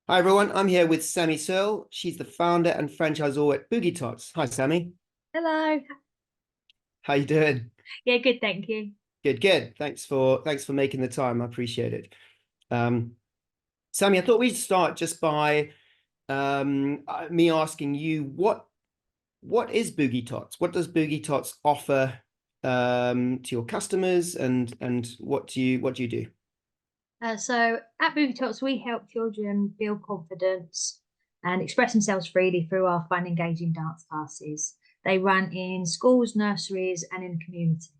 Hi everyone, I'm here with Sammie Searle. She's the founder and franchisor at Boogie Tots. Hi Sammie, Hello. how you doing? Yeah, good, thank you. Good, good. Thanks for making the time. I appreciate it. Um, Sammie, I thought we'd start just by me asking you what is Boogie Tots? What does Boogie Tots offer to your customers, and what do you do? So at Boogie Talks, we help children build confidence and express themselves freely through our fun, engaging dance classes. They run in schools, nurseries, and in the community.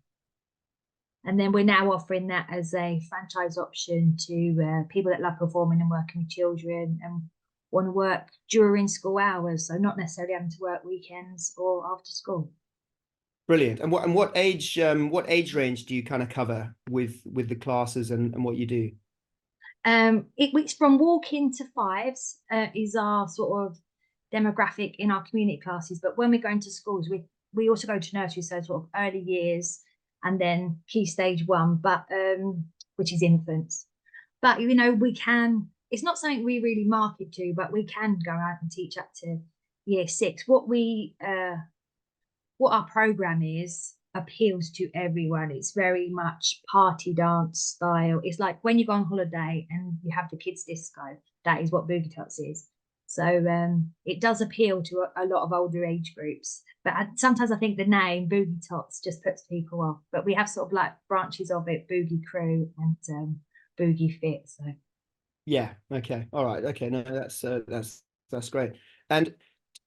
And then we're now offering that as a franchise option to people that love performing and working with children and want to work during school hours. So not necessarily having to work weekends or after school. Brilliant. And what age range do you kind of cover with the classes and what you do? It's from walk-in to fives is our sort of demographic in our community classes. But when we go into schools, we also go to nursery, so sort of early years, and then key stage one, but which is infants. But we can. It's not something we really market to, but we can go out and teach up to year six. What our program is appeals to everyone. It's very much party dance style. It's like when you go on holiday and you have the kids disco. That is what Boogie Tots is. So it does appeal to a lot of older age groups. But sometimes I think the name Boogie Tots just puts people off. But we have sort of like branches of it: Boogie Crew and Boogie Fit. So Yeah. Okay. All right. Okay. No, that's great. And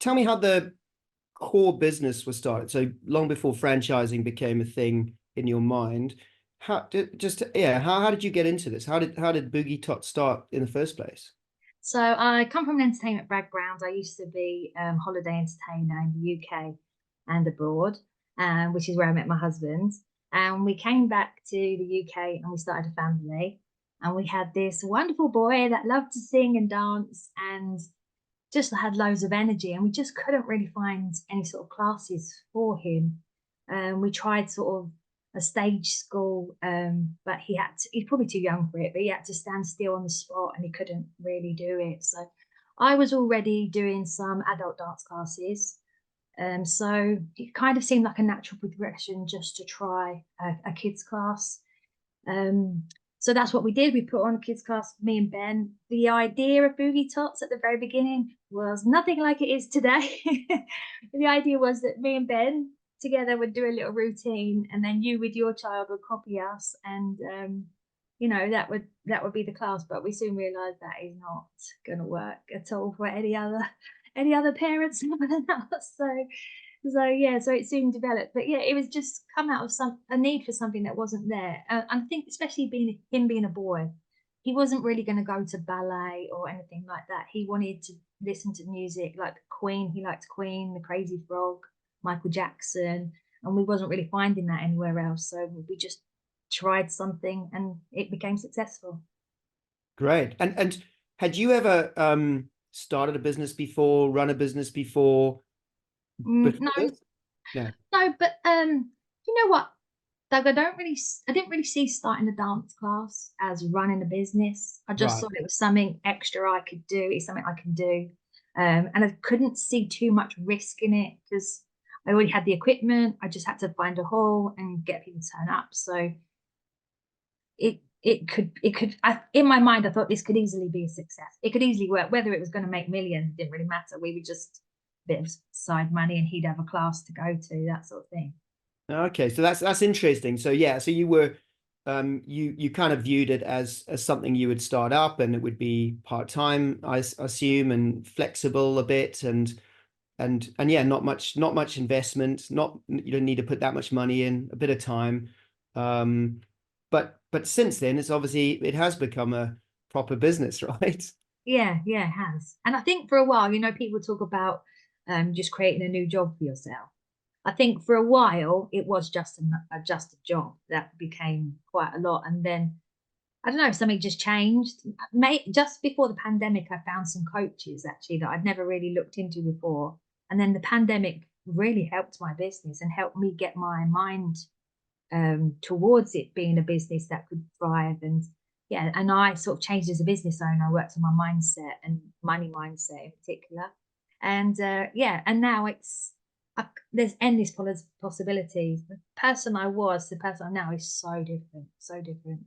tell me how the core business was started. So long before franchising became a thing in your mind, how did you get into this? How did Boogie Tot start in the first place? So I come from an entertainment background. I used to be holiday entertainer in the UK and abroad, which is where I met my husband. And we came back to the UK and we started a family. And we had this wonderful boy that loved to sing and dance and just had loads of energy. And we just couldn't really find any sort of classes for him. We tried sort of a stage school, but he's probably too young for it, but he had to stand still on the spot and he couldn't really do it. So I was already doing some adult dance classes. So it kind of seemed like a natural progression just to try a kids class. Um, so that's what we did. We put on a kids class, me and Ben. The idea of Boogie Tots at the very beginning was nothing like it is today. The idea was that me and Ben together would do a little routine, and then you with your child would copy us, and that would be the class. But we soon realised that is not going to work at all for any other parents other than us. So yeah, so it soon developed, but yeah, it was just come out of a need for something that wasn't there. And I think especially being a boy, he wasn't really going to go to ballet or anything like that. He wanted to listen to music like Queen. He liked Queen, the Crazy Frog, Michael Jackson, and we wasn't really finding that anywhere else. So we just tried something and it became successful. Great. And had you ever started a business before, run a business before No, this? No. no, but you know what? Doug, I didn't really see starting a dance class as running a business. I just Right. thought it was something extra I could do. It's something I can do. And I couldn't see too much risk in it because I already had the equipment. I just had to find a hall and get people to turn up. So in my mind, I thought this could easily be a success. It could easily work. Whether it was going to make millions didn't really matter. We were just a bit of side money and he'd have a class to go to, that sort of thing. Okay, so that's interesting. So yeah, so you were you kind of viewed it as something you would start up and it would be part-time, assume, and flexible a bit and yeah, not much investment, not you don't need to put that much money in, a bit of time. Um, but since then it has become a proper business, right? Yeah, yeah, it has. And I think for a while, people talk about just creating a new job for yourself. I think for a while it was just a job that became quite a lot, and then I don't know, something just changed. Just before the pandemic, I found some coaches actually that I'd never really looked into before, and then the pandemic really helped my business and helped me get my mind towards it being a business that could thrive. And yeah, and I sort of changed as a business owner. I worked on my mindset and money mindset in particular. And yeah, and now there's endless possibilities. The person I was, the person I'm now is so different, so different.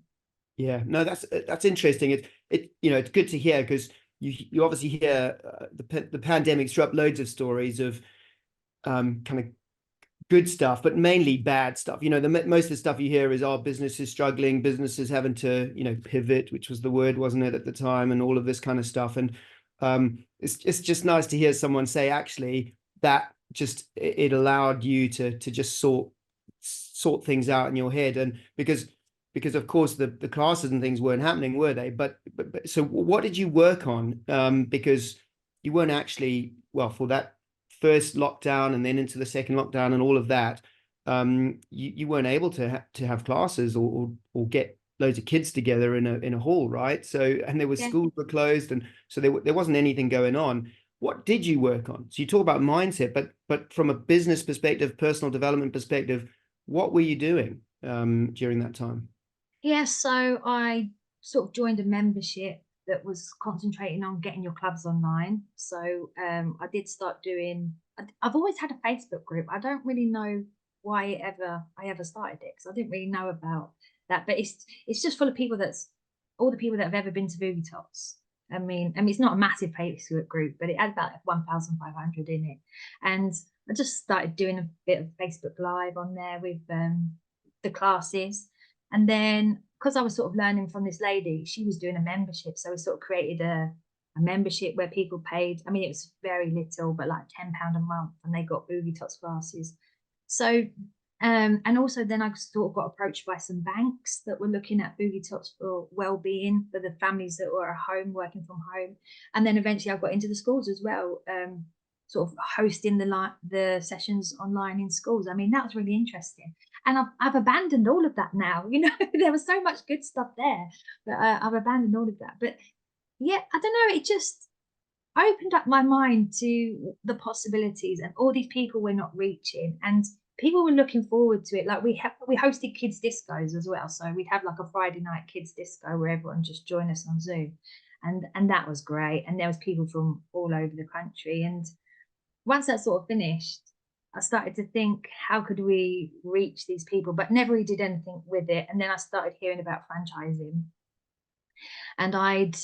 Yeah, no, that's interesting. It's good to hear because you obviously hear the pandemic's dropped loads of stories of kind of good stuff, but mainly bad stuff. Most of the stuff you hear is our business is struggling, businesses having to, pivot, which was the word, wasn't it, at the time, and all of this kind of stuff. And it's just nice to hear someone say actually that just it allowed you to just sort things out in your head. And because of course the classes and things weren't happening, were they? But so what did you work on? Because you weren't actually, well, for that first lockdown and then into the second lockdown and all of that, you weren't able to have classes or get loads of kids together in a hall, right? So, and there was Yeah. schools were closed, and so there wasn't anything going on. What did you work on? So you talk about mindset, but from a business perspective, personal development perspective, what were you doing during that time? Yeah, so I sort of joined a membership that was concentrating on getting your clubs online. So I did start doing. I've always had a Facebook group. I don't really know why I ever started it because I didn't really know about that. But it's just full of people that's all the people that have ever been to Boogie Tops. I mean, it's not a massive Facebook group, but it had about 1,500 in it, and I just started doing a bit of Facebook Live on there with the classes. And then because I was sort of learning from this lady, she was doing a membership. So we sort of created a membership where people paid. I mean, it was very little, but like £10 a month, and they got Boogie Tots classes. So and also then I sort of got approached by some banks that were looking at Boogie Tots for well-being for the families that were at home, working from home. And then eventually I got into the schools as well, sort of hosting the sessions online in schools. I mean, that was really interesting. And I've abandoned all of that now. There was so much good stuff there, but I've abandoned all of that. But yeah, I don't know. It just opened up my mind to the possibilities and all these people we're not reaching, and people were looking forward to it. Like we hosted kids discos as well, so we'd have like a Friday night kids disco where everyone just joined us on Zoom, and that was great. And there was people from all over the country. And once that sort of finished, I started to think, how could we reach these people? But never really did anything with it. And then I started hearing about franchising, and I'd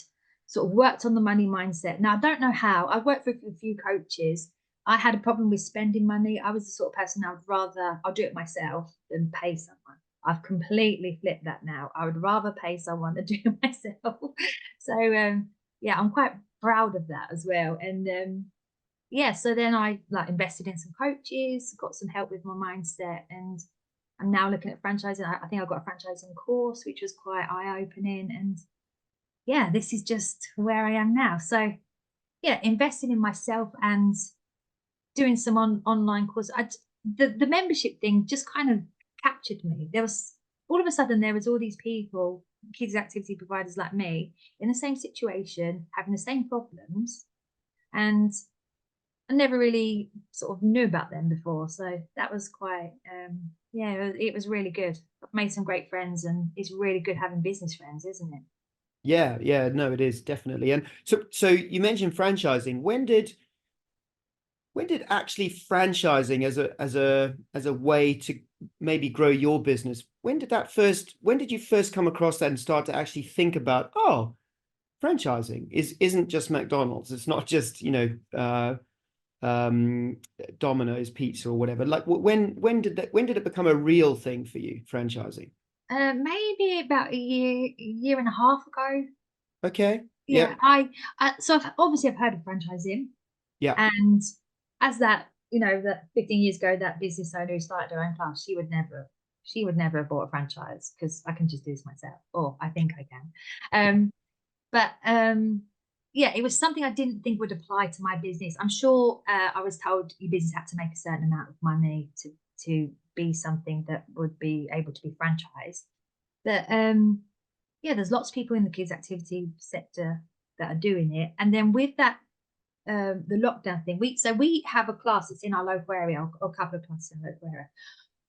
sort of worked on the money mindset. Now, I don't know how. I worked with a few coaches. I had a problem with spending money. I was the sort of person I'll do it myself than pay someone. I've completely flipped that now. I would rather pay someone than do it myself. So, yeah, I'm quite proud of that as well. And yeah, so then I like invested in some coaches, got some help with my mindset, and I'm now looking at franchising. I think I got a franchising course, which was quite eye-opening. And yeah, this is just where I am now. So yeah, investing in myself and doing some online course. The membership thing just kind of captured me. There was all of a sudden there was all these people, kids activity providers like me, in the same situation, having the same problems, and I never really sort of knew about them before. So that was quite yeah, it was really good. I've made some great friends, and it's really good having business friends, isn't it? Yeah, no, it is definitely. And so you mentioned franchising. When did actually franchising as a way to maybe grow your business, when did you first come across that and start to actually think about, oh, franchising isn't just McDonald's, it's not just um Domino's pizza or whatever. Like when did it become a real thing for you, franchising? Maybe about a year and a half ago. Okay. Yeah, Yep. so obviously I've heard of franchising, Yeah. and as that, that 15 years ago, that business owner who started her own class, she would never have bought a franchise because I can just do this myself, or I think I can. But yeah, it was something I didn't think would apply to my business. I'm sure I was told your business had to make a certain amount of money to be something that would be able to be franchised. But yeah, there's lots of people in the kids activity sector that are doing it. And then with that, the lockdown thing, we have a class that's in our local area, or a couple of classes in the local area.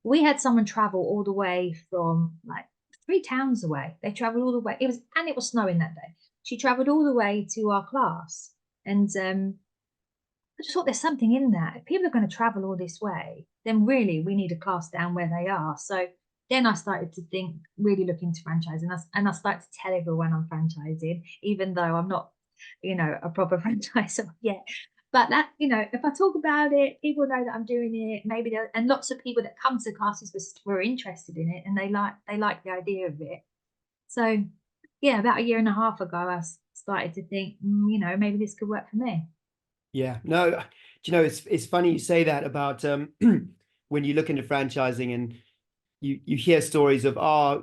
We had someone travel all the way from like three towns away. They traveled all the way. It was snowing that day. She traveled all the way to our class. And I just thought there's something in that. If people are going to travel all this way, then really we need a class down where they are. So then I started to think, really look into franchising, and I started to tell everyone I'm franchising, even though I'm not, a proper franchisor yet. But that, if I talk about it, people know that I'm doing it. Maybe and lots of people that come to classes were interested in it, and they like the idea of it. So yeah, about a year and a half ago, I started to think, maybe this could work for me. Yeah, no, it's funny you say that about when you look into franchising and you hear stories of,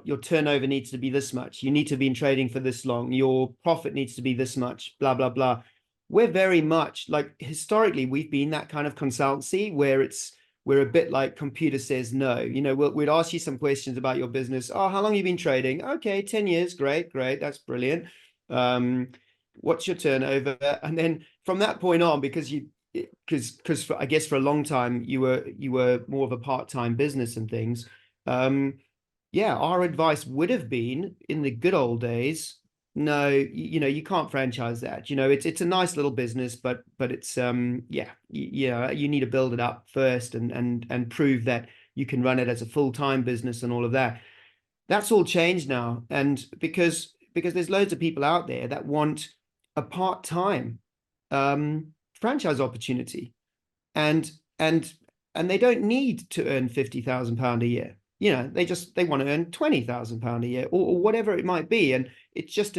your turnover needs to be this much, you need to be in trading for this long, your profit needs to be this much, blah blah blah. We're very much like, historically we've been that kind of consultancy where we're a bit like computer says no. We'd ask you some questions about your business. How long have you been trading? Okay, 10 years. Great, that's brilliant. What's your turnover? And then from that point on, because I guess for a long time you were more of a part-time business and things. Yeah, our advice would have been, in the good old days, no, you can't franchise that. It's a nice little business, but it's you need to build it up first and prove that you can run it as a full-time business and all of that. That's all changed now, and because there's loads of people out there that want a part-time franchise opportunity, and and and they don't need to earn £50,000 a year. They want to earn £20,000 a year, or whatever it might be. And it's just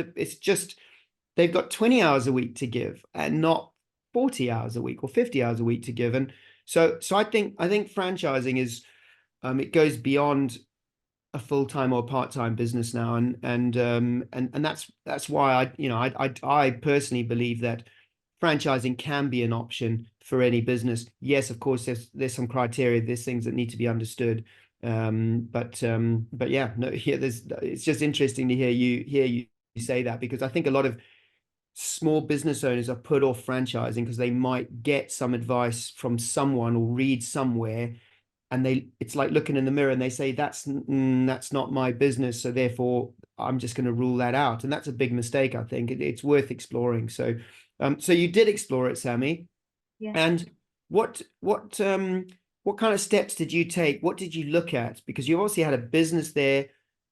they've got 20 hours a week to give, and not 40 hours a week or 50 hours a week to give. And so I think franchising is, it goes beyond a full-time or part-time business now. And that's why I personally believe that franchising can be an option for any business. Yes, of course, there's some criteria, there's things that need to be understood. But yeah, no, it's just interesting to hear you say that, because I think a lot of small business owners are put off franchising because they might get some advice from someone or read somewhere, and it's like looking in the mirror and they say, that's not my business, so therefore I'm just going to rule that out. And that's a big mistake. I think it's worth exploring. So you did explore it, Sammie. Yeah. And what kind of steps did you take? What did you look at? Because you obviously had a business there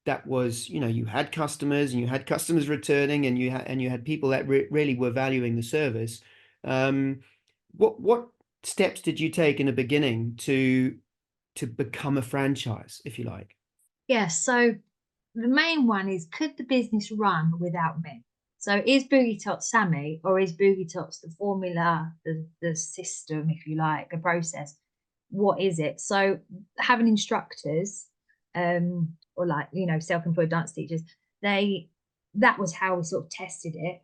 that was, you had customers, and you had customers returning, and you had people that really were valuing the service. What steps did you take in the beginning to become a franchise, if you like? Yeah. So the main one is, could the business run without me? So is Boogie Tots Sammie, or is Boogie Tots the formula, the system, if you like, the process? What is it? So having instructors, or like, self-employed dance teachers, that was how we sort of tested it.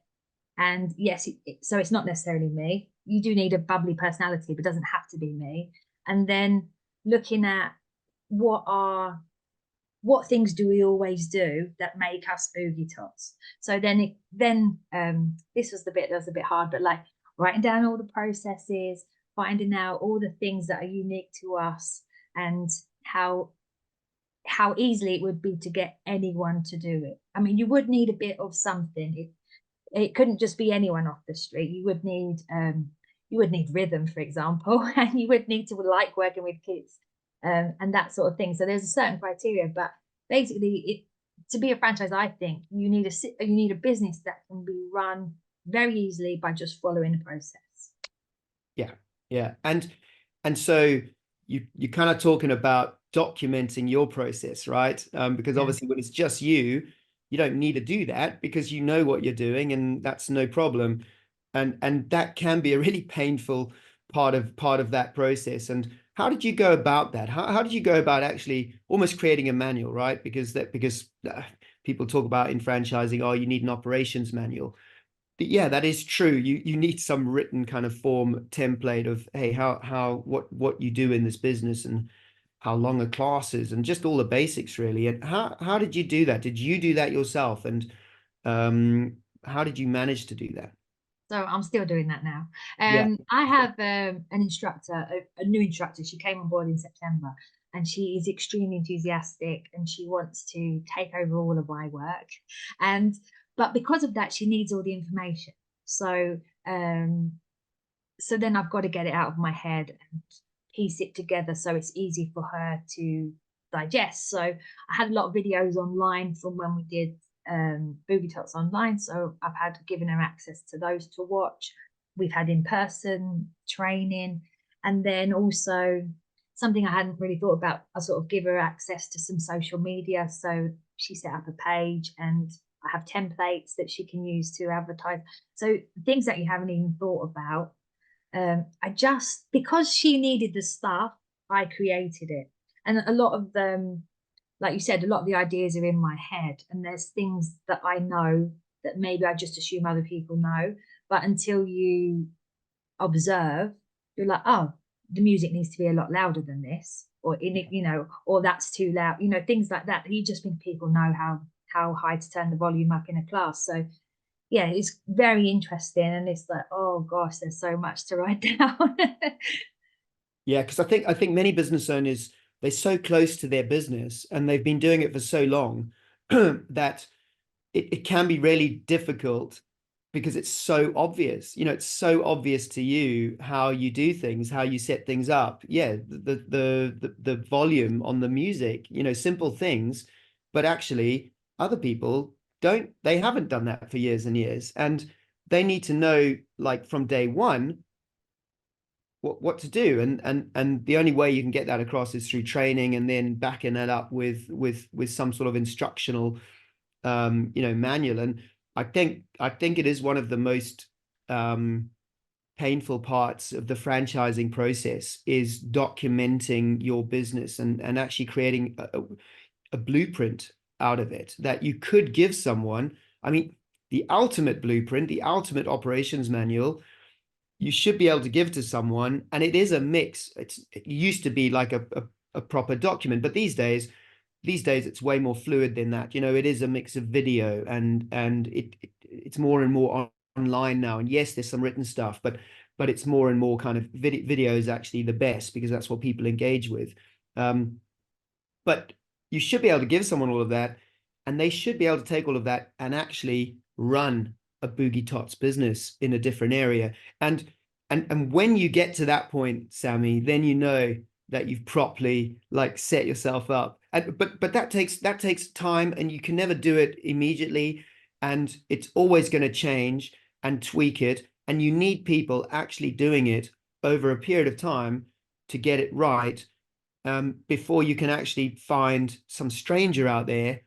And yes, so it's not necessarily me. You do need a bubbly personality, but it doesn't have to be me. And then looking at what things do we always do that make us Boogie Tots. So then this was the bit that was a bit hard, but like writing down all the processes, finding out all the things that are unique to us, and how easily it would be to get anyone to do it. I mean, you would need a bit of something. It couldn't just be anyone off the street. You would need rhythm, for example, and you would need to like working with kids, and that sort of thing. So there's a certain criteria, but basically, to be a franchise, I think you need a business that can be run very easily by just following the process. Yeah. And so you're kind of talking about documenting your process, right? Because Yeah. obviously when it's just you don't need to do that, because you know what you're doing, and that's no problem. And that can be a really painful part of that process. And how did you go about that? How did you go about actually almost creating a manual, right? Because people talk about in franchising, you need an operations manual. But yeah, that is true. You need some written kind of form template of, hey, what you do in this business, and how long a class is, and just all the basics really. And how did you do that? Did you do that yourself? And how did you manage to do that? So I'm still doing that now. Yeah. I have an instructor, a new instructor. She came on board in September, and she is extremely enthusiastic, and she wants to take over all of my work. And but because of that, she needs all the information. So so then I've got to get it out of my head and piece it together so it's easy for her to digest. So I had a lot of videos online from when we did Boogie Tots online. So I've had given her access to those to watch. We've had in-person training, and then also something I hadn't really thought about, I sort of give her access to some social media. So she set up a page, and I have templates that she can use to advertise. So things that you haven't even thought about. I just, because she needed the stuff, I created it. And a lot of them, like you said, a lot of the ideas are in my head, and there's things that I know that maybe I just assume other people know. But until you observe, you're like, oh, the music needs to be a lot louder than this, or in it, you know, or that's too loud, you know, things like that. You just think people know how high to turn the volume up in a class. So yeah, it's very interesting, and it's like, oh gosh, there's so much to write down. Yeah, because I think many business owners, they're so close to their business and they've been doing it for so long that it can be really difficult because it's so obvious. You know, it's so obvious to you how you do things, how you set things up. Yeah, the volume on the music, you know, simple things, but actually other people don't, they haven't done that for years and years. And they need to know, like from day one, what to do, and the only way you can get that across is through training, and then backing that up with some sort of instructional you know, manual. And I think it is one of the most painful parts of the franchising process is documenting your business, and actually creating a blueprint out of it that you could give someone. I mean, the ultimate blueprint, the ultimate operations manual, you should be able to give to someone, and it is a mix. It used to be like a proper document, but these days it's way more fluid than that. You know, it is a mix of video, and it's more and more online now. And yes, there's some written stuff, but it's more and more kind of video is actually the best because that's what people engage with. But you should be able to give someone all of that, and they should be able to take all of that and actually run a Boogie Tots business in a different area. And when you get to that point, Sammie, then you know that you've properly like set yourself up. But that takes time, and you can never do it immediately, and it's always going to change and tweak it, and you need people actually doing it over a period of time to get it right, before you can actually find some stranger out there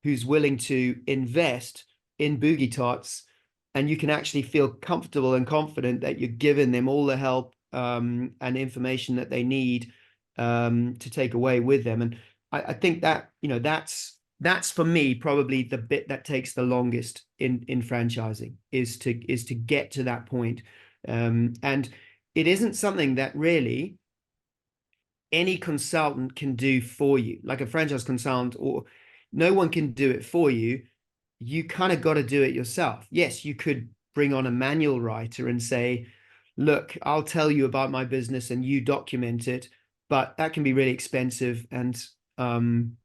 who's willing to invest in Boogie Tots, and you can actually feel comfortable and confident that you're giving them all the help and information that they need to take away with them. And I think that, you know, that's for me probably the bit that takes the longest in franchising, is to get to that point. And it isn't something that really any consultant can do for you, like a franchise consultant, or no one can do it for you. You kind of got to do it yourself. Yes, you could bring on a manual writer and say, look, I'll tell you about my business and you document it, but that can be really expensive and time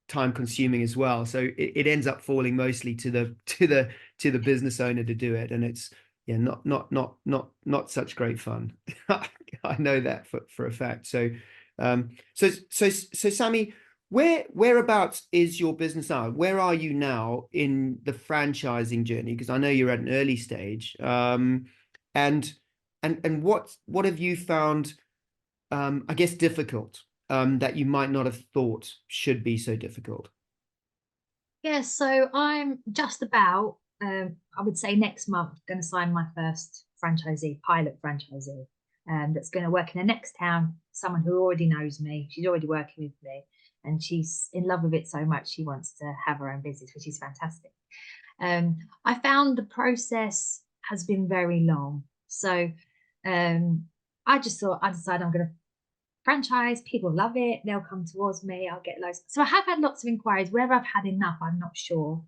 consuming as well. So it ends up falling mostly to the business owner to do it. And it's, yeah, not such great fun. I know that for a fact. So Sammie, whereabouts is your business now? Where are you now in the franchising journey? Because I know you're at an early stage. And what have you found, I guess, difficult, that you might not have thought should be so difficult? Yeah, so I'm just about, I would say next month, going to sign my first franchisee, pilot franchisee, that's going to work in the next town. Someone who already knows me, she's already working with me, and she's in love with it so much she wants to have her own business, which is fantastic. I found the process has been very long, so I just thought I decided I'm going to franchise. People love it, they'll come towards me, I'll get loads. So I have had lots of inquiries. Whether I've had enough, I'm not sure.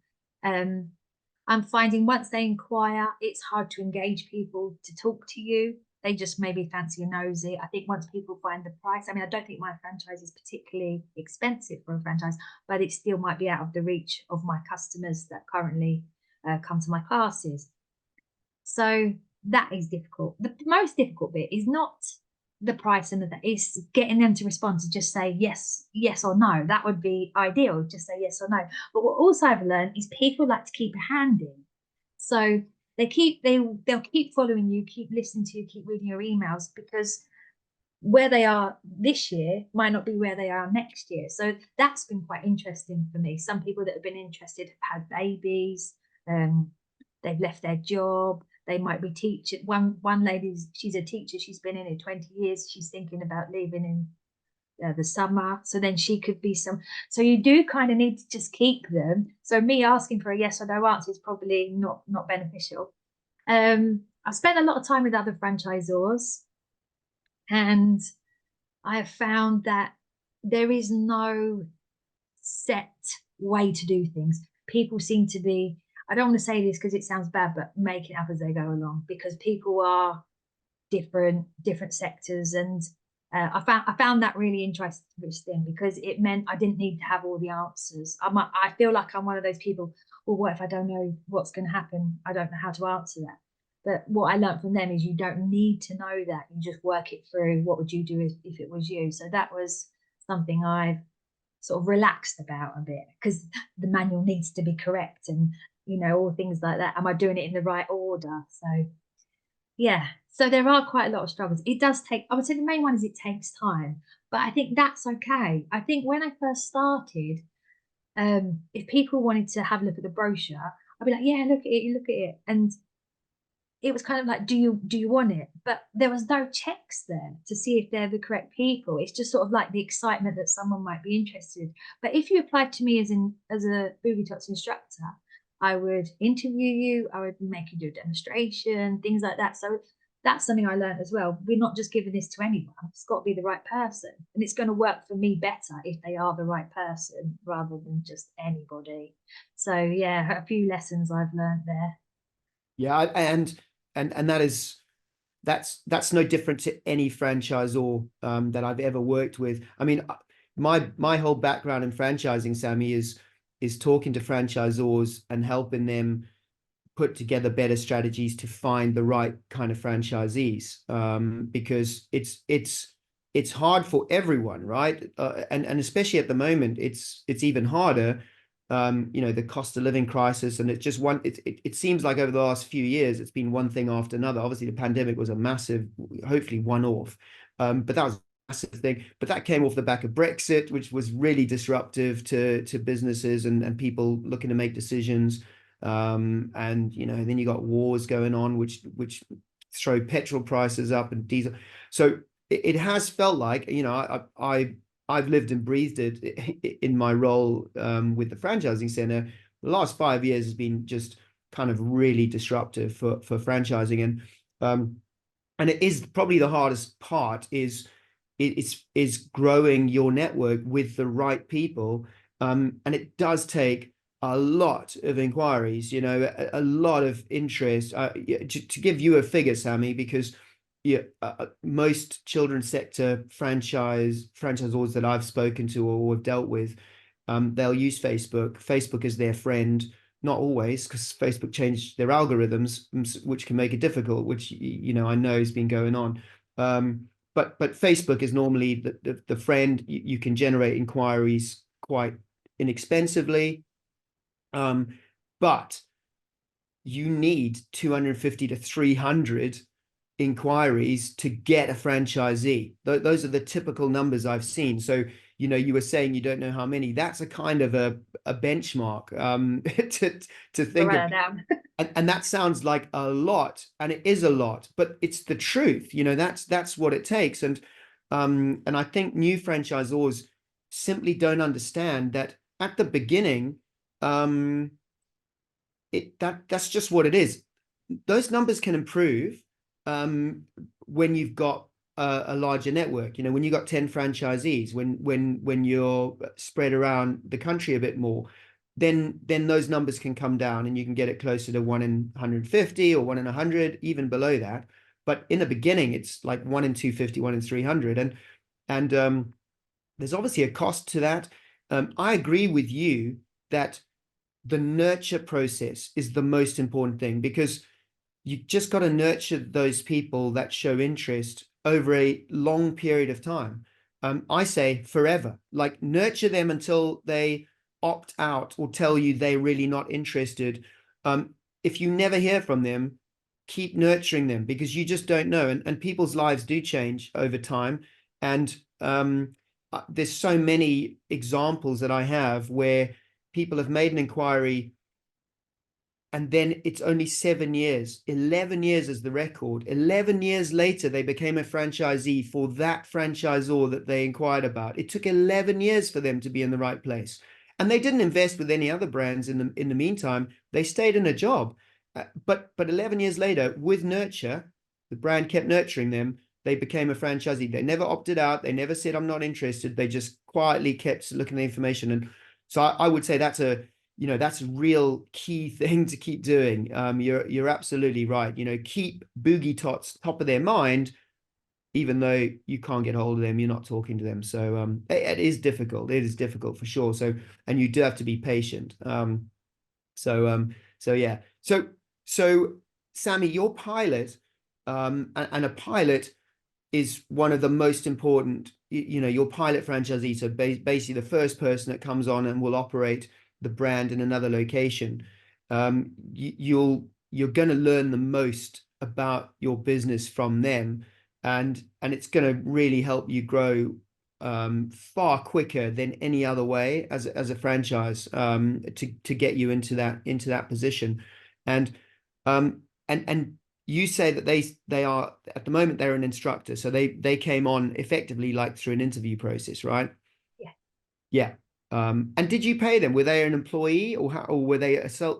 I'm finding once they inquire, it's hard to engage people to talk to you. they just maybe fancy a nosy. I think once people find the price, I mean, I don't think my franchise is particularly expensive for a franchise, but it still might be out of the reach of my customers that currently come to my classes. So that is difficult. The most difficult bit is not the price and it's getting them to respond to just say yes, yes or no. That would be ideal, just say yes or no. But what also I've learned is people like to keep a hand in. So they'll keep following you, keep listening to you, keep reading your emails, because where they are this year might not be where they are next year. So that's been quite interesting for me. Some people that have been interested have had babies, they've left their job, they might be teaching. One lady, she's a teacher, she's been in it 20 years, she's thinking about leaving in the summer, so then she could be so you do kind of need to just keep them. So me asking for a yes or no answer is probably not beneficial. I spent a lot of time with other franchisors, and I have found that there is no set way to do things. People seem to be, I don't want to say this because it sounds bad, but make it up as they go along, because people are different sectors. And I found that really interesting, because it meant I didn't need to have all the answers. I feel like I'm one of those people, well, what if I don't know what's going to happen? I don't know how to answer that. But what I learned from them is you don't need to know that. You just work it through. What would you do if it was you? So that was something I've sort of relaxed about a bit, because the manual needs to be correct, and all things like that. Am I doing it in the right order? So yeah, so there are quite a lot of struggles. It does take, I would say the main one is it takes time, but I think that's okay. I think when I first started, if people wanted to have a look at the brochure, I'd be like, yeah, look at it, look at it. And it was kind of like, do you want it? But there was no checks there to see if they're the correct people. It's just sort of like the excitement that someone might be interested. But if you applied to me as a Boogie Tots instructor, I would interview you, I would make you do a demonstration, things like that. So that's something I learned as well. We're not just giving this to anyone. It's got to be the right person. And it's going to work for me better if they are the right person rather than just anybody. So yeah, a few lessons I've learned there. Yeah, and that's no different to any franchisor that I've ever worked with. I mean, my whole background in franchising, Sammie, is talking to franchisors and helping them put together better strategies to find the right kind of franchisees, because it's hard for everyone, right? And especially at the moment, it's even harder. The cost of living crisis, and it seems like over the last few years it's been one thing after another. Obviously the pandemic was a massive, hopefully one-off, but that was a massive thing. But that came off the back of Brexit, which was really disruptive to businesses and people looking to make decisions. And then you got wars going on, which throw petrol prices up and diesel. So it has felt like, I've lived and breathed it in my role with the franchising center. The last 5 years has been just kind of really disruptive for franchising, and it is probably the hardest part is growing your network with the right people, and it does take a lot of inquiries, a lot of interest. To give you a figure, Sammie, because most children's sector franchisors that I've spoken to or have dealt with, they'll use Facebook. Facebook is their friend, not always, because Facebook changed their algorithms, which can make it difficult, which I know has been going on. But Facebook is normally the friend. You can generate inquiries quite inexpensively, but you need 250 to 300 inquiries to get a franchisee. Those are the typical numbers I've seen. So, you were saying you don't know how many. That's a kind of a benchmark to think of. And that sounds like a lot, and it is a lot, but it's the truth. That's what it takes. And I think new franchisors simply don't understand that at the beginning, that's just what it is. Those numbers can improve when you've got a larger network. When you've got 10 franchisees, when you're spread around the country a bit more, then those numbers can come down, and you can get it closer to 1 in 150 or 1 in 100, even below that. but in the beginning, it's like 1 in 250, 1 in 300. And there's obviously a cost to that. I agree with you that the nurture process is the most important thing, because you just got to nurture those people that show interest over a long period of time. I say forever, like nurture them until they opt out or tell you they're really not interested. If you never hear from them, keep nurturing them, because you just don't know. And people's lives do change over time. And there's so many examples that I have where people have made an inquiry and then it's only 7 years, 11 years is the record. 11 years later, they became a franchisee for that franchisor that they inquired about. It took 11 years for them to be in the right place. And they didn't invest with any other brands in the meantime. They stayed in a job. But 11 years later, with nurture, the brand kept nurturing them. They became a franchisee. They never opted out. They never said, I'm not interested. They just quietly kept looking at the information. And so I would say that's a real key thing to keep doing. You're absolutely right. Keep Boogie Tots top of their mind, even though you can't get hold of them, you're not talking to them. So it is difficult. It is difficult for sure. So, and you do have to be patient. So yeah. So Sammie, your pilot, and a pilot is one of the most important, your pilot franchisee. So basically the first person that comes on and will operate the brand in another location. You're going to learn the most about your business from them, and it's going to really help you grow far quicker than any other way as a franchise, to get you into that position. And you say that they are, at the moment, they're an instructor, so they came on effectively like through an interview process, right? Yeah. Yeah. And did you pay them? Were they an employee, or were they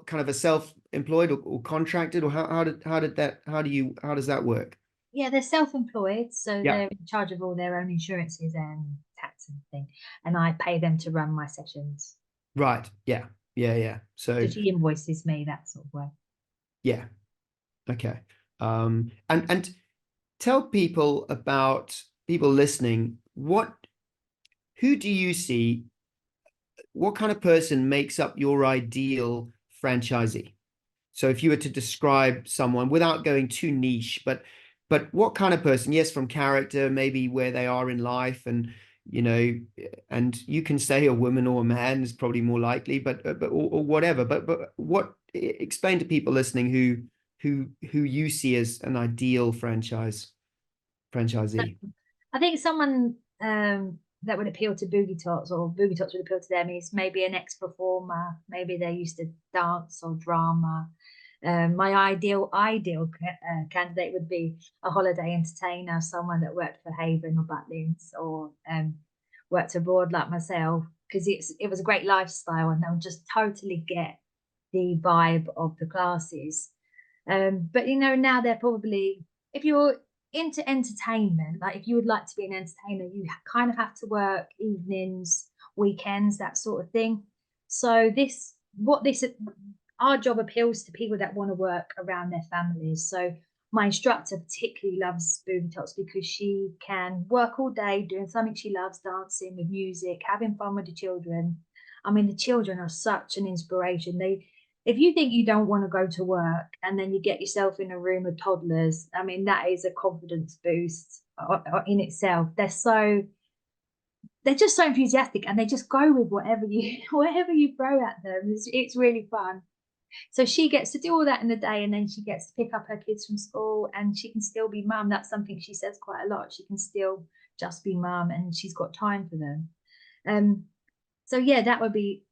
kind of a self-employed, or contracted, or how does that work? Yeah, they're self-employed, so Yeah. they're in charge of all their own insurances and tax and thing. And I pay them to run my sessions. Right. Yeah. Yeah. Yeah. So So she invoices me that sort of way. yeah. Okay. And tell people listening, who do you see, what kind of person makes up your ideal franchisee? So if you were to describe someone without going too niche, but what kind of person? Yes, from character, maybe where they are in life, you know, and you can say a woman or a man is probably more likely, or whatever. But what? Explain to people listening who you see as an ideal franchisee. I think someone that would appeal to Boogie Tots, or Boogie Tots would appeal to them, is maybe an ex-performer. Maybe they're used to dance or drama. My ideal candidate would be a holiday entertainer, someone that worked for Haven or Butlins, or worked abroad like myself, because it was a great lifestyle and they'll just totally get the vibe of the classes. But now they're probably, if you're into entertainment, like if you would like to be an entertainer, you kind of have to work evenings, weekends, that sort of thing. So our job appeals to people that want to work around their families. So my instructor particularly loves Boogie Tots because she can work all day doing something she loves, dancing with music, having fun with the children. I mean, the children are such an inspiration. If you think you don't want to go to work and then you get yourself in a room of toddlers, I mean, that is a confidence boost in itself. They're just so enthusiastic, and they just go with whatever you whatever you throw at them. It's really fun. So she gets to do all that in the day, and then she gets to pick up her kids from school, and she can still be mum. That's something she says quite a lot. She can still just be mum, and she's got time for them. So yeah, that would be.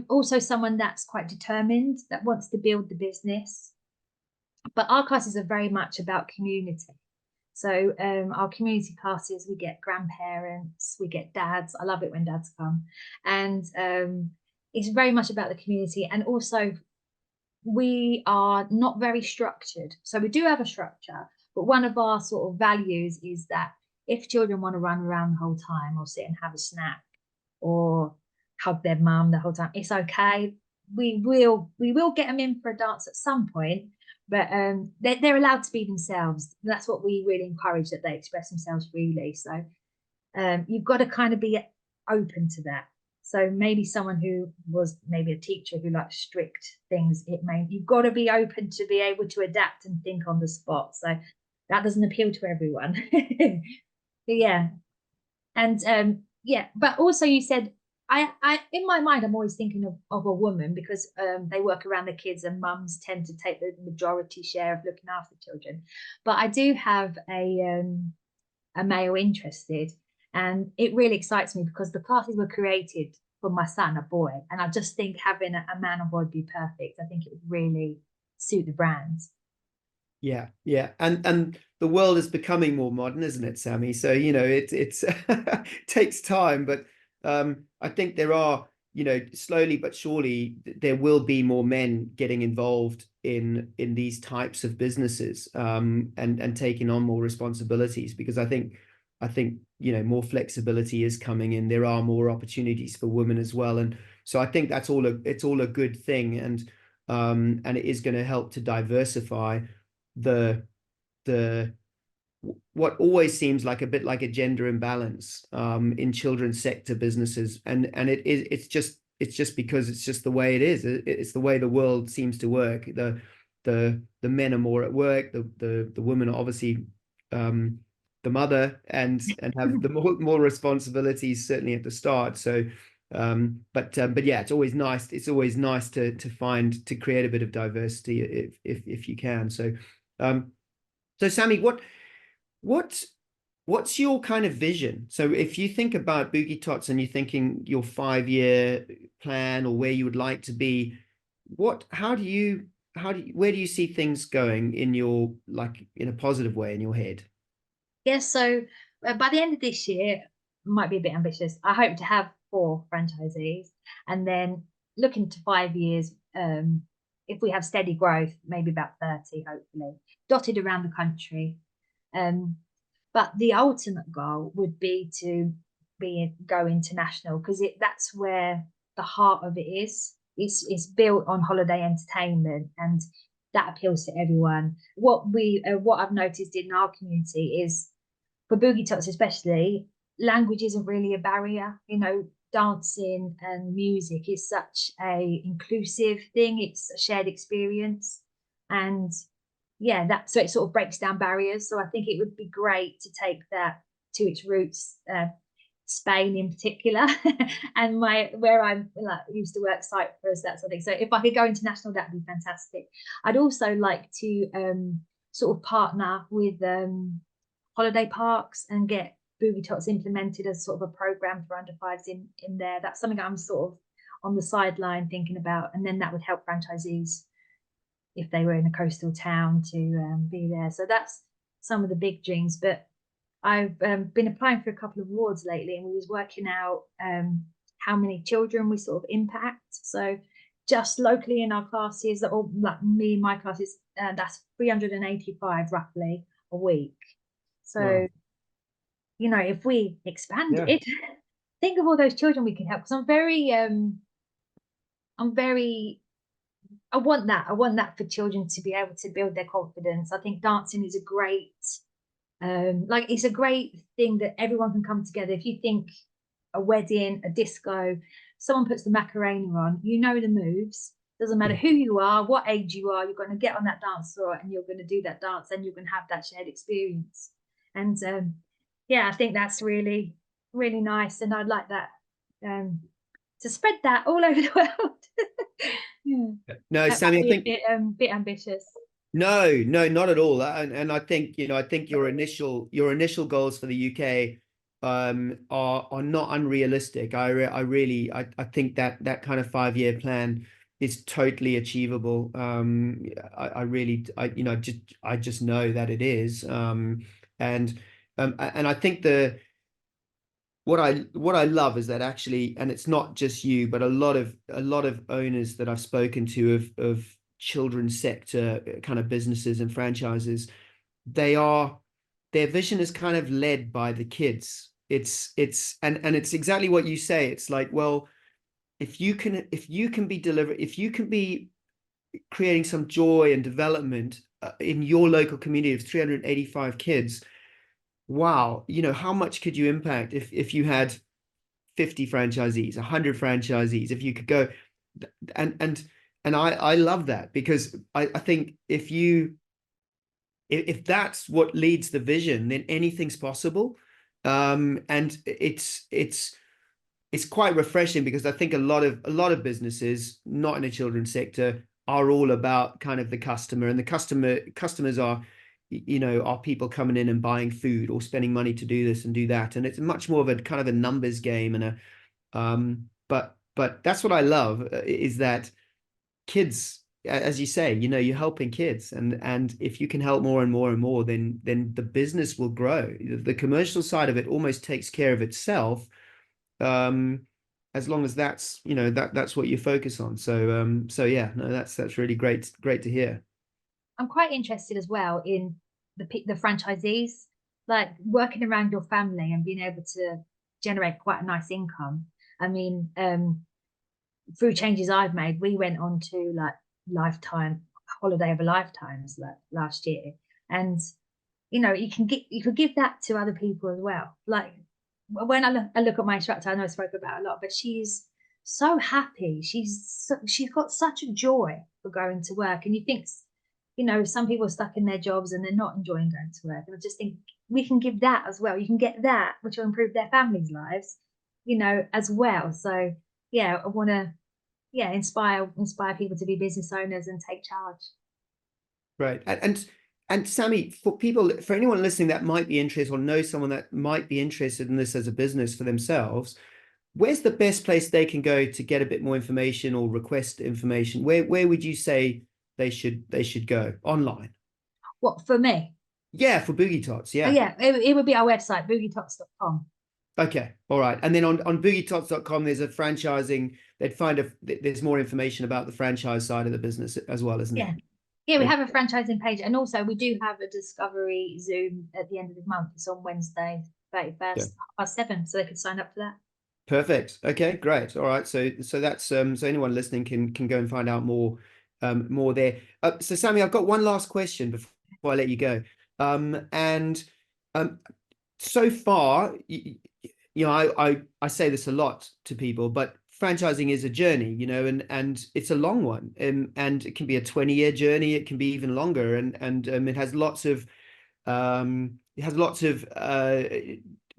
Also someone that's quite determined, that wants to build the business. But our classes are very much about community. So our community classes, we get grandparents, we get dads. I love it when dads come, and it's very much about the community. And also, we are not very structured. So we do have a structure, but one of our sort of values is that if children want to run around the whole time, or sit and have a snack, or hug their mum the whole time, it's okay. We will get them in for a dance at some point, but they're allowed to be themselves. That's what we really encourage, that they express themselves freely. So you've got to kind of be open to that. So maybe someone who was maybe a teacher who likes strict things, you've got to be open to be able to adapt and think on the spot. So that doesn't appeal to everyone. But yeah. And yeah, but also you said, I in my mind, I'm always thinking of a woman, because they work around the kids and mums tend to take the majority share of looking after children. But I do have a male interested, and it really excites me because the classes were created for my son, a boy, and I just think having a man on board would be perfect. I think it would really suit the brands. Yeah, yeah, and the world is becoming more modern, isn't it, Sammie? So it's takes time, but I think there are, slowly but surely there will be more men getting involved in these types of businesses, and taking on more responsibilities, because I think more flexibility is coming in. There are more opportunities for women as well, and so I think it's all a good thing, and it is going to help to diversify the the what always seems like a bit like a gender imbalance in children's sector businesses, and it's just because it's just the way it is. It's the way the world seems to work. The men are more at work. The women are obviously the mother, and have the more responsibilities, certainly at the start. So but yeah, it's always nice to create a bit of diversity if you can. So Sammie, what what's your kind of vision? So if you think about Boogie Tots and you're thinking your 5-year plan or where you would like to be, where do you see things going in your, like, in a positive way in your head? Yes, so by the end of this year, might be a bit ambitious. I hope to have 4 franchisees, and then looking to 5 years, if we have steady growth, maybe about 30, hopefully, dotted around the country. But the ultimate goal would be to go international, because that's where the heart of it is. It's built on holiday entertainment, and that appeals to everyone. What I've noticed in our community is, for Boogie Tots especially, language isn't really a barrier. Dancing and music is such a inclusive thing. It's a shared experience, and yeah, so it sort of breaks down barriers. So I think it would be great to take that to its roots, Spain in particular, and where I'm like used to work, Cyprus, that sort of thing. So if I could go international, that'd be fantastic. I'd also like to sort of partner with holiday parks and get Boogie Tots implemented as sort of a program for under fives in there. That's something I'm sort of on the sideline thinking about, and then that would help franchisees if they were in a coastal town to be there. So that's some of the big dreams. But I've been applying for a couple of awards lately, and we was working out how many children we sort of impact. So just locally in our classes, or like me in my classes, that's 385 roughly a week. So, Wow. if we expand Yeah. it, think of all those children we can help. Because I want that. I want that for children to be able to build their confidence. I think dancing is a great, it's a great thing that everyone can come together. If you think a wedding, a disco, someone puts the Macarena on, the moves. Doesn't matter who you are, what age you are, you're going to get on that dance floor and you're going to do that dance, and you're going to have that shared experience. And yeah, I think that's really, really nice. And I'd like that to spread that all over the world. Yeah. No, That might Sammie, I be think a bit ambitious. no, no, not at all. And I think your initial goals for the UK are not unrealistic. I think that kind of 5-year plan is totally achievable. I just know that it is. And I think what I love is that, actually, and it's not just you, but a lot of owners that I've spoken to of children's sector kind of businesses and franchises, their vision is kind of led by the kids. And it's exactly what you say. It's like, well, if you can be creating some joy and development in your local community of 385 kids, wow, you know, how much could you impact if you had 50 franchisees, 100 franchisees, if you could go, and and I love that, because I think if that's what leads the vision, then anything's possible. And it's quite refreshing, because I think a lot of businesses not in the children's sector are all about kind of the customer, and the customers are, you know, are people coming in and buying food or spending money to do this and do that, and it's much more of a kind of a numbers game. And but that's what I love, is that kids, as you say, you know, you're helping kids, and if you can help more and more and more, then the business will grow. The commercial side of it almost takes care of itself, um as long as that's, you know, that's what you focus on. So yeah, no, that's really great to hear. I'm quite interested as well in the franchisees, like working around your family and being able to generate quite a nice income. I mean, through changes I've made, we went on to like lifetime holiday of a lifetimes like last year, and you know you could give that to other people as well. Like when I look at my instructor, I know I spoke about it a lot, but she's so happy. She's got such a joy for going to work, and you think, you know, some people are stuck in their jobs and they're not enjoying going to work, and I just think we can give that as well. You can get that, which will improve their families' lives, you know, as well. So yeah, I want to, yeah, inspire people to be business owners and take charge. Right. And Sammie, for people, for anyone listening that might be interested, or know someone that might be interested in this as a business for themselves, where's the best place they can go to get a bit more information or request information? Where would you say they should go online? What for me? Yeah, for Boogie Tots. Oh Yeah. yeah, it would be our website, boogietots.com. Okay. All right. And then on boogietots.com, there's a franchising. They'd find there's more information about the franchise side of the business as well, isn't Yeah. there? Yeah, we Okay. have a franchising page, and also we do have a discovery Zoom at the end of the month. It's on Wednesday, Yeah. 31st, 7, so they could sign up for that. Perfect. Okay, great. All right. So that's so anyone listening can go and find out more there. So Sammie, I've got one last question before I let you go. And so far, you know, I say this a lot to people, but franchising is a journey, you know, and it's a long one, and it can be a 20-year journey, it can be even longer, and it has lots of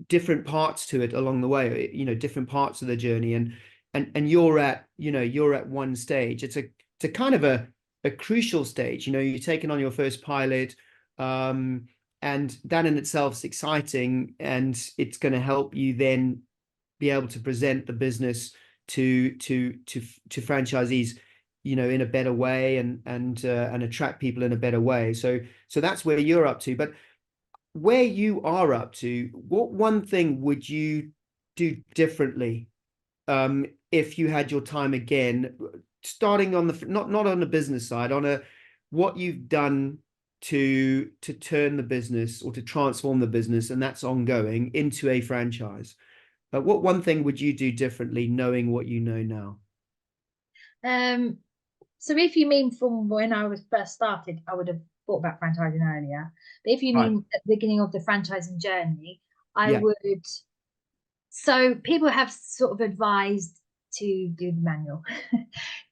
different parts to it along the way, you know, different parts of the journey, and you're at, you know, you're at one stage. It's a kind of a crucial stage, you know, you're taking on your first pilot, um and that in itself is exciting, and it's going to help you then be able to present the business to franchisees, you know, in a better way, and attract people in a better way. So that's where you're up to. But where you are up to, what one thing would you do differently, if you had your time again, starting on the not on the business side, on a what you've done to turn the business or to transform the business, and that's ongoing, into a franchise? What one thing would you do differently, knowing what you know now? Um, so if you mean from when I was first started, I would have thought about franchising earlier. But if you Right. mean at the beginning of the franchising journey, I Yeah. would. So people have sort of advised to do the manual,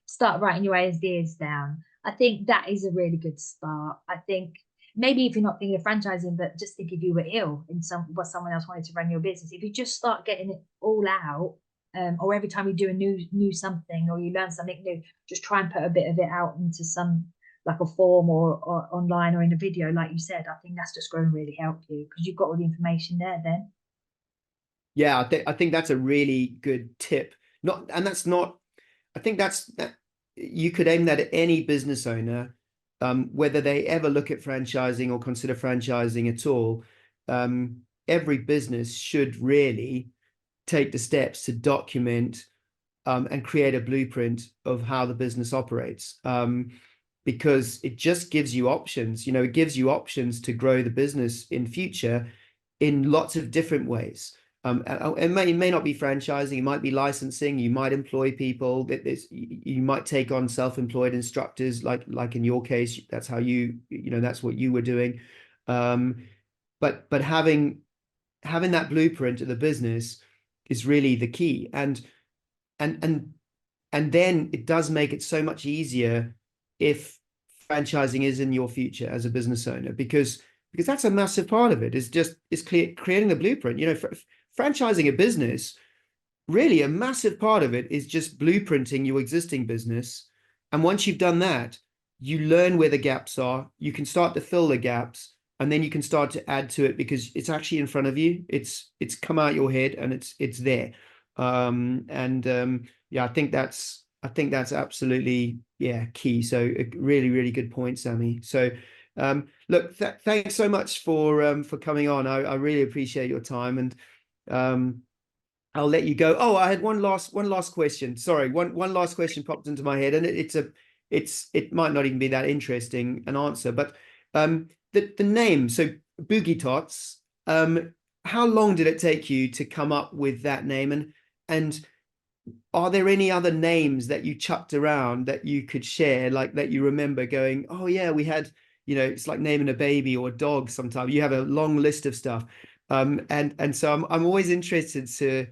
start writing your ideas down. I think that is a really good start. I think maybe if you're not thinking of franchising, but just think if you were ill in what someone else wanted to run your business, if you just start getting it all out, or every time you do a new something or you learn something new, just try and put a bit of it out into some like a form or online or in a video, like you said. I think that's just going to really help you because you've got all the information there then. Yeah, I think that's a really good tip. Not, and that's not. I think that you could aim that at any business owner, whether they ever look at franchising or consider franchising at all. Every business should really take the steps to document, and create a blueprint of how the business operates, because it just gives you options. You know, it gives you options to grow the business in future in lots of different ways. It may not be franchising, it might be licensing, you might employ people, you might take on self-employed instructors, like in your case, that's how that's what you were doing. But having that blueprint of the business is really the key. And and and then it does make it so much easier if franchising is in your future as a business owner, because that's a massive part of it, is creating the blueprint. Franchising a business, really a massive part of it is just blueprinting your existing business. And once you've done that, you learn where the gaps are, you can start to fill the gaps, and then you can start to add to it because it's actually in front of you. It's come out your head and it's there. Yeah, I think that's absolutely, yeah, key. So a really, really good point, Sammie. So look, thanks so much for coming on. I really appreciate your time, and I'll let you go. Oh, I had one last question. Sorry, one last question popped into my head, and it might not even be that interesting an answer, but the name, so Boogie Tots, how long did it take you to come up with that name, and are there any other names that you chucked around that you could share, like that you remember going, oh yeah, we had, it's like naming a baby or a dog. Sometimes you have a long list of stuff. And so I'm always interested to,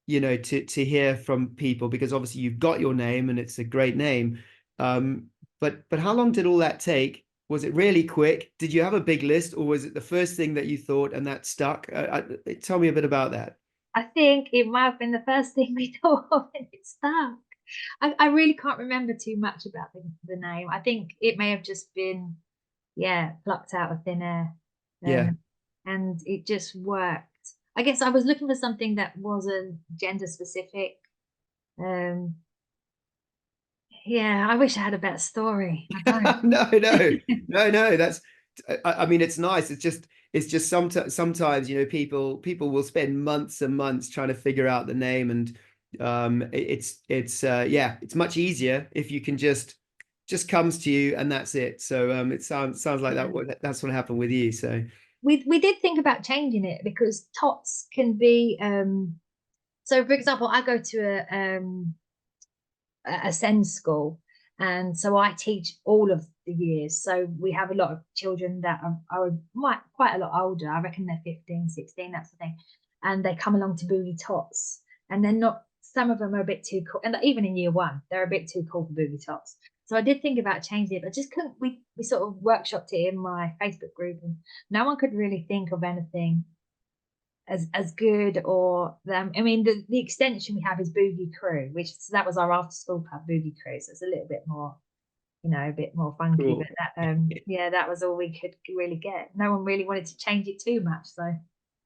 to hear from people, because obviously you've got your name and it's a great name. But how long did all that take? Was it really quick? Did you have a big list, or was it the first thing that you thought and that stuck? Tell me a bit about that. I think it might have been the first thing we thought of and it stuck. I really can't remember too much about the name. I think it may have just been, yeah, plucked out of thin air. Yeah. And it just worked. I guess I was looking for something that wasn't gender specific. Um, yeah, I wish I had a better story. I don't. No. I mean, it's nice. It's just sometimes, people will spend months and months trying to figure out the name, and yeah, it's much easier if you can just comes to you and that's it. So it sounds like that's what happened with you. So We did think about changing it because tots can be so for example, I go to a SEND school, and so I teach all of the years. So we have a lot of children that are quite a lot older. I reckon they're 15, 16, that's the thing. And they come along to Boogie Tots, and they're not, some of them are a bit too cool. And even in year one, they're a bit too cool for Boogie Tots. So I did think about changing it, but just couldn't. We sort of workshopped it in my Facebook group, and no one could really think of anything as good. Or I mean, the extension we have is Boogie Crew, which, so that was our after school club, Boogie Crew. So it's a little bit more, a bit more funky. cool. But that yeah, that was all we could really get. No one really wanted to change it too much. So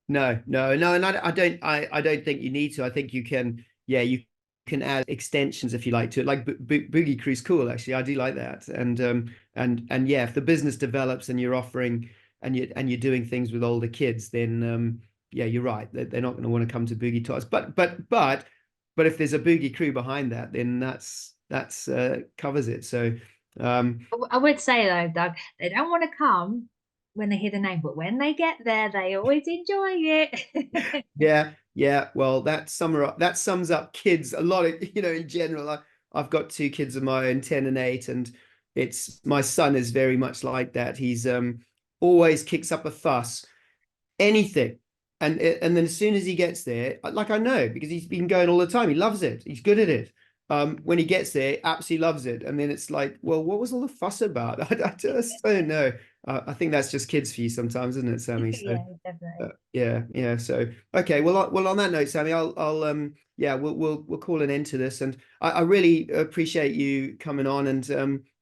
No, and I don't think you need to. I think you can, yeah, you can add extensions if you like to it. Like Boogie Crew's cool, actually. I do like that. And yeah, if the business develops and you're offering and you're doing things with older kids, then yeah, you're right. They're not going to want to come to Boogie Tots. But if there's a Boogie Crew behind that, then that's covers it. So I would say though, Doug, they don't want to come when they hear the name, but when they get there, they always enjoy it. yeah. Well, that sums up kids a lot of, in general. I've got two kids of my own, 10 and 8, and my son is very much like that. He's always kicks up a fuss, anything. And then as soon as he gets there, like, I know, because he's been going all the time. He loves it. He's good at it. When he gets there, absolutely loves it. And then it's like, well, what was all the fuss about? I just don't know. I think that's just kids for you sometimes, isn't it, Sammie? So Yeah, definitely. yeah. So okay, well, on that note, Sammie, I'll yeah, we'll call an end to this, and I really appreciate you coming on, and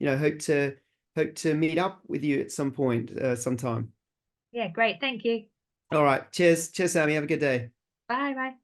hope to meet up with you at some point, sometime. Yeah, great. Thank you. All right, cheers, Sammie. Have a good day. Bye bye.